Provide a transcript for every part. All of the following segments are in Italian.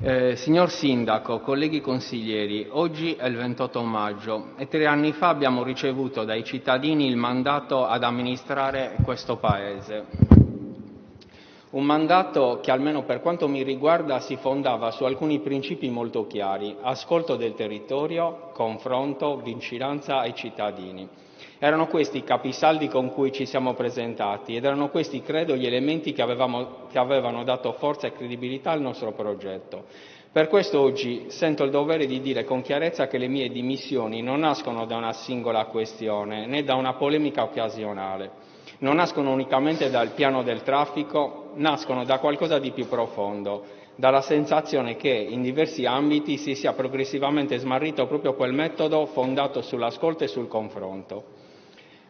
Signor Sindaco, colleghi consiglieri, oggi è il 28 maggio e 3 anni fa abbiamo ricevuto dai cittadini il mandato ad amministrare questo Paese. Un mandato che, almeno per quanto mi riguarda, si fondava su alcuni principi molto chiari: ascolto del territorio, confronto, vicinanza ai cittadini. Erano questi i capisaldi con cui ci siamo presentati ed erano questi, credo, gli elementi che avevano dato forza e credibilità al nostro progetto. Per questo oggi sento il dovere di dire con chiarezza che le mie dimissioni non nascono da una singola questione né da una polemica occasionale, non nascono unicamente dal piano del traffico, nascono da qualcosa di più profondo, dalla sensazione che in diversi ambiti si sia progressivamente smarrito proprio quel metodo fondato sull'ascolto e sul confronto.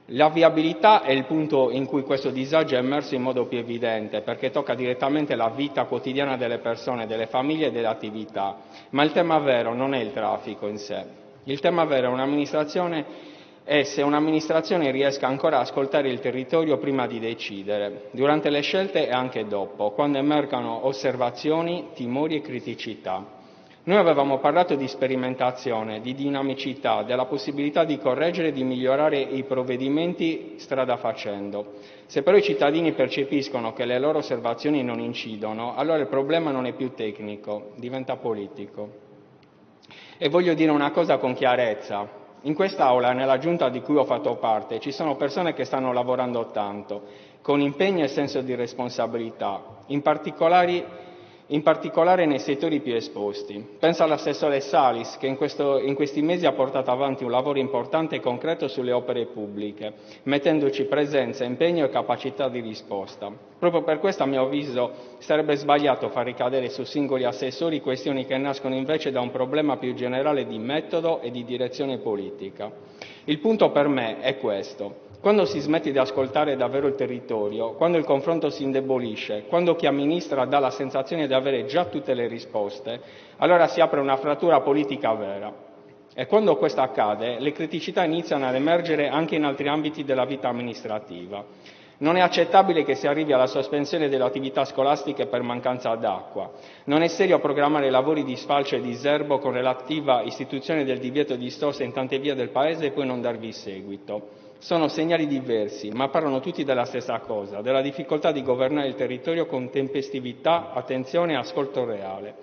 La viabilità è il punto in cui questo disagio è emerso in modo più evidente, perché tocca direttamente la vita quotidiana delle persone, delle famiglie e delle attività. Ma il tema vero non è il traffico in sé. Il tema vero è se un'amministrazione riesca ancora a ascoltare il territorio prima di decidere, durante le scelte e anche dopo, quando emergano osservazioni, timori e criticità. Noi avevamo parlato di sperimentazione, di dinamicità, della possibilità di correggere e di migliorare i provvedimenti strada facendo. Se però i cittadini percepiscono che le loro osservazioni non incidono, allora il problema non è più tecnico, diventa politico. E voglio dire una cosa con chiarezza: in quest'Aula e nella Giunta di cui ho fatto parte ci sono persone che stanno lavorando tanto, con impegno e senso di responsabilità, in particolare nei settori più esposti. Penso all'assessore Salis, che in questi mesi ha portato avanti un lavoro importante e concreto sulle opere pubbliche, mettendoci presenza, impegno e capacità di risposta. Proprio per questo, a mio avviso, sarebbe sbagliato far ricadere su singoli assessori questioni che nascono invece da un problema più generale di metodo e di direzione politica. Il punto per me è questo: quando si smette di ascoltare davvero il territorio, quando il confronto si indebolisce, quando chi amministra dà la sensazione di avere già tutte le risposte, allora si apre una frattura politica vera. E quando questo accade, le criticità iniziano ad emergere anche in altri ambiti della vita amministrativa. Non è accettabile che si arrivi alla sospensione delle attività scolastiche per mancanza d'acqua. Non è serio programmare lavori di sfalcio e diserbo con relativa istituzione del divieto di sosta in tante vie del Paese e poi non darvi seguito. Sono segnali diversi, ma parlano tutti della stessa cosa: della difficoltà di governare il territorio con tempestività, attenzione e ascolto reale.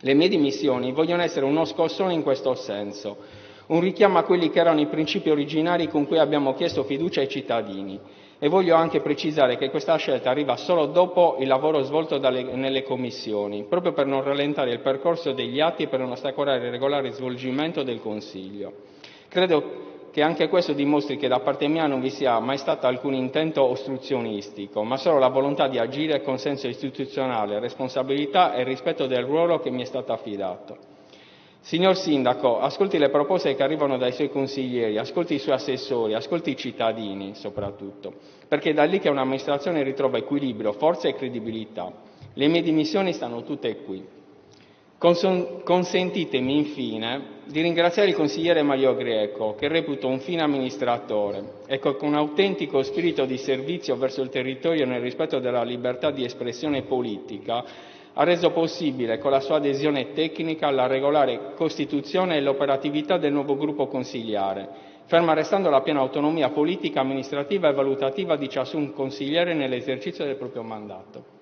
Le mie dimissioni vogliono essere uno scossone in questo senso, un richiamo a quelli che erano i principi originari con cui abbiamo chiesto fiducia ai cittadini. E voglio anche precisare che questa scelta arriva solo dopo il lavoro svolto nelle commissioni, proprio per non rallentare il percorso degli atti e per non ostacolare il regolare svolgimento del Consiglio. Credo che anche questo dimostri che da parte mia non vi sia mai stato alcun intento ostruzionistico, ma solo la volontà di agire con senso istituzionale, responsabilità e rispetto del ruolo che mi è stato affidato. Signor Sindaco, ascolti le proposte che arrivano dai suoi consiglieri, ascolti i suoi assessori, ascolti i cittadini soprattutto, perché è da lì che un'amministrazione ritrova equilibrio, forza e credibilità. Le mie dimissioni stanno tutte qui. Consentitemi infine di ringraziare il consigliere Mario Greco, che reputo un fine amministratore e che con un autentico spirito di servizio verso il territorio e nel rispetto della libertà di espressione politica ha reso possibile, con la sua adesione tecnica, la regolare costituzione e l'operatività del nuovo gruppo consigliare, ferma restando la piena autonomia politica, amministrativa e valutativa di ciascun consigliere nell'esercizio del proprio mandato.